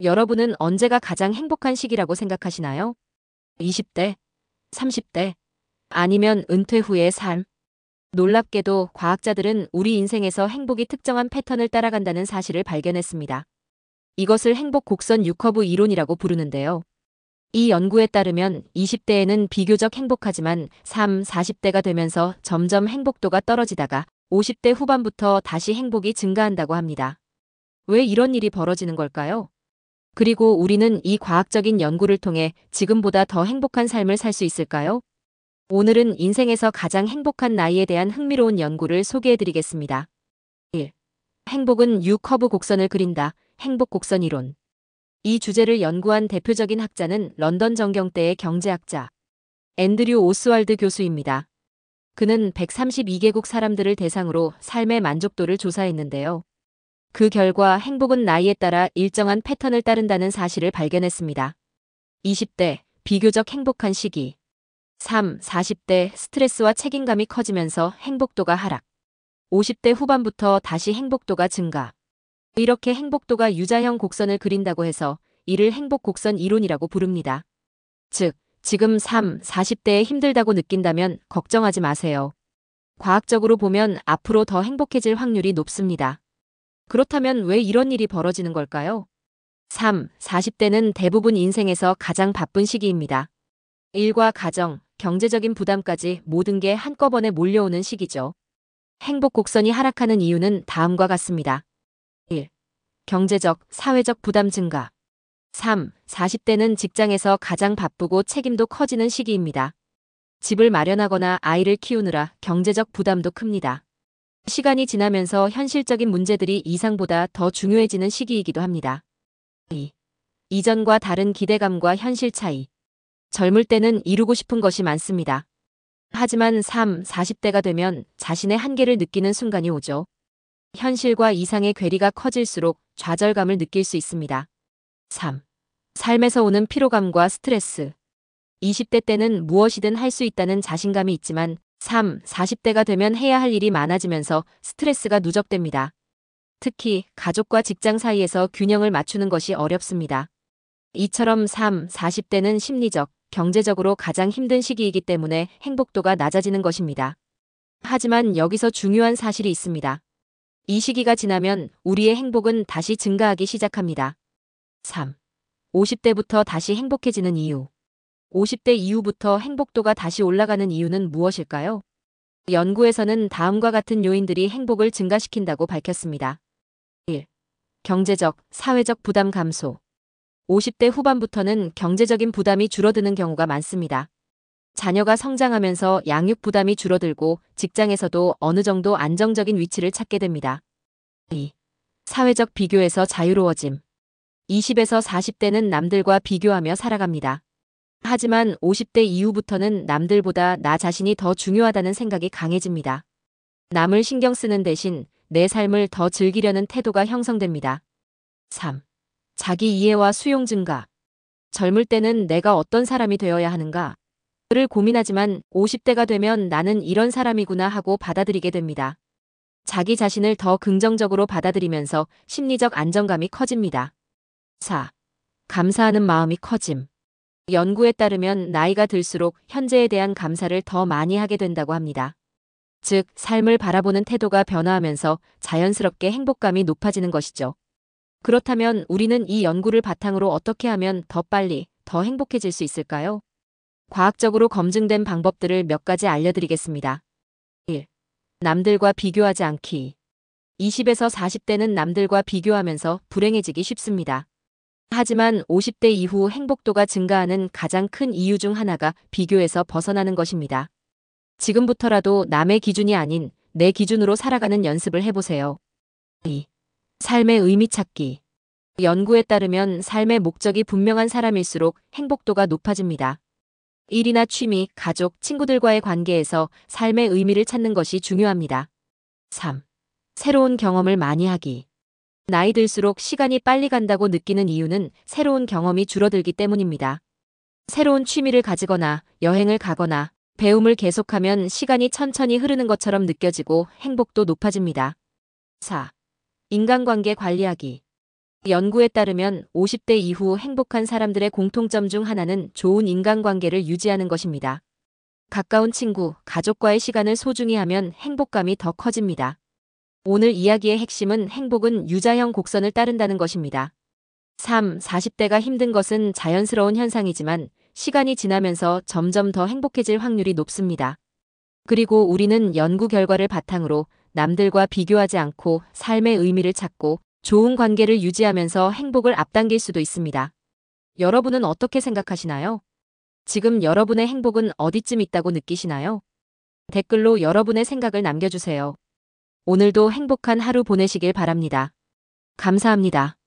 여러분은 언제가 가장 행복한 시기라고 생각하시나요? 20대, 30대, 아니면 은퇴 후의 삶? 놀랍게도 과학자들은 우리 인생에서 행복이 특정한 패턴을 따라간다는 사실을 발견했습니다. 이것을 행복 곡선 6커브 이론이라고 부르는데요. 이 연구에 따르면 20대에는 비교적 행복하지만 40대가 되면서 점점 행복도가 떨어지다가 50대 후반부터 다시 행복이 증가한다고 합니다. 왜 이런 일이 벌어지는 걸까요? 그리고 우리는 이 과학적인 연구를 통해 지금보다 더 행복한 삶을 살 수 있을까요? 오늘은 인생에서 가장 행복한 나이에 대한 흥미로운 연구를 소개해드리겠습니다. 1. 행복은 U 커브 곡선을 그린다. 행복 곡선 이론. 이 주제를 연구한 대표적인 학자는 런던 정경대의 경제학자 앤드류 오스왈드 교수입니다. 그는 132개국 사람들을 대상으로 삶의 만족도를 조사했는데요. 그 결과 행복은 나이에 따라 일정한 패턴을 따른다는 사실을 발견했습니다. 20대, 비교적 행복한 시기. 40대, 스트레스와 책임감이 커지면서 행복도가 하락. 50대 후반부터 다시 행복도가 증가. 이렇게 행복도가 U자형 곡선을 그린다고 해서 이를 행복 곡선 이론이라고 부릅니다. 즉, 지금 40대에 힘들다고 느낀다면 걱정하지 마세요. 과학적으로 보면 앞으로 더 행복해질 확률이 높습니다. 그렇다면 왜 이런 일이 벌어지는 걸까요? 40대는 대부분 인생에서 가장 바쁜 시기입니다. 일과 가정, 경제적인 부담까지 모든 게 한꺼번에 몰려오는 시기죠. 행복 곡선이 하락하는 이유는 다음과 같습니다. 1. 경제적, 사회적 부담 증가. 40대는 직장에서 가장 바쁘고 책임도 커지는 시기입니다. 집을 마련하거나 아이를 키우느라 경제적 부담도 큽니다. 시간이 지나면서 현실적인 문제들이 이상보다 더 중요해지는 시기이기도 합니다. 2. 이전과 다른 기대감과 현실 차이. 젊을 때는 이루고 싶은 것이 많습니다. 하지만 40대가 되면 자신의 한계를 느끼는 순간이 오죠. 현실과 이상의 괴리가 커질수록 좌절감을 느낄 수 있습니다. 3. 삶에서 오는 피로감과 스트레스. 20대 때는 무엇이든 할 수 있다는 자신감이 있지만 40대가 되면 해야 할 일이 많아지면서 스트레스가 누적됩니다. 특히 가족과 직장 사이에서 균형을 맞추는 것이 어렵습니다. 이처럼 40대는 심리적, 경제적으로 가장 힘든 시기이기 때문에 행복도가 낮아지는 것입니다. 하지만 여기서 중요한 사실이 있습니다. 이 시기가 지나면 우리의 행복은 다시 증가하기 시작합니다. 3. 50대부터 다시 행복해지는 이유. 50대 이후부터 행복도가 다시 올라가는 이유는 무엇일까요? 연구에서는 다음과 같은 요인들이 행복을 증가시킨다고 밝혔습니다. 1. 경제적, 사회적 부담 감소. 50대 후반부터는 경제적인 부담이 줄어드는 경우가 많습니다. 자녀가 성장하면서 양육 부담이 줄어들고 직장에서도 어느 정도 안정적인 위치를 찾게 됩니다. 2. 사회적 비교에서 자유로워짐. 20에서 40대는 남들과 비교하며 살아갑니다. 하지만 50대 이후부터는 남들보다 나 자신이 더 중요하다는 생각이 강해집니다. 남을 신경 쓰는 대신 내 삶을 더 즐기려는 태도가 형성됩니다. 3. 자기 이해와 수용 증가. 젊을 때는 내가 어떤 사람이 되어야 하는가를 고민하지만 50대가 되면 나는 이런 사람이구나 하고 받아들이게 됩니다. 자기 자신을 더 긍정적으로 받아들이면서 심리적 안정감이 커집니다. 4. 감사하는 마음이 커짐. 연구에 따르면 나이가 들수록 현재에 대한 감사를 더 많이 하게 된다고 합니다. 즉, 삶을 바라보는 태도가 변화하면서 자연스럽게 행복감이 높아지는 것이죠. 그렇다면 우리는 이 연구를 바탕으로 어떻게 하면 더 빨리, 더 행복해질 수 있을까요? 과학적으로 검증된 방법들을 몇 가지 알려드리겠습니다. 1. 남들과 비교하지 않기. 20에서 40대는 남들과 비교하면서 불행해지기 쉽습니다. 하지만 50대 이후 행복도가 증가하는 가장 큰 이유 중 하나가 비교에서 벗어나는 것입니다. 지금부터라도 남의 기준이 아닌 내 기준으로 살아가는 연습을 해보세요. 2. 삶의 의미 찾기. 연구에 따르면 삶의 목적이 분명한 사람일수록 행복도가 높아집니다. 일이나 취미, 가족, 친구들과의 관계에서 삶의 의미를 찾는 것이 중요합니다. 3. 새로운 경험을 많이 하기. 나이 들수록 시간이 빨리 간다고 느끼는 이유는 새로운 경험이 줄어들기 때문입니다. 새로운 취미를 가지거나 여행을 가거나 배움을 계속하면 시간이 천천히 흐르는 것처럼 느껴지고 행복도 높아집니다. 4. 인간관계 관리하기. 연구에 따르면 50대 이후 행복한 사람들의 공통점 중 하나는 좋은 인간관계를 유지하는 것입니다. 가까운 친구, 가족과의 시간을 소중히 하면 행복감이 더 커집니다. 오늘 이야기의 핵심은 행복은 유자형 곡선을 따른다는 것입니다. 40대가 힘든 것은 자연스러운 현상이지만 시간이 지나면서 점점 더 행복해질 확률이 높습니다. 그리고 우리는 연구 결과를 바탕으로 남들과 비교하지 않고 삶의 의미를 찾고 좋은 관계를 유지하면서 행복을 앞당길 수도 있습니다. 여러분은 어떻게 생각하시나요? 지금 여러분의 행복은 어디쯤 있다고 느끼시나요? 댓글로 여러분의 생각을 남겨주세요. 오늘도 행복한 하루 보내시길 바랍니다. 감사합니다.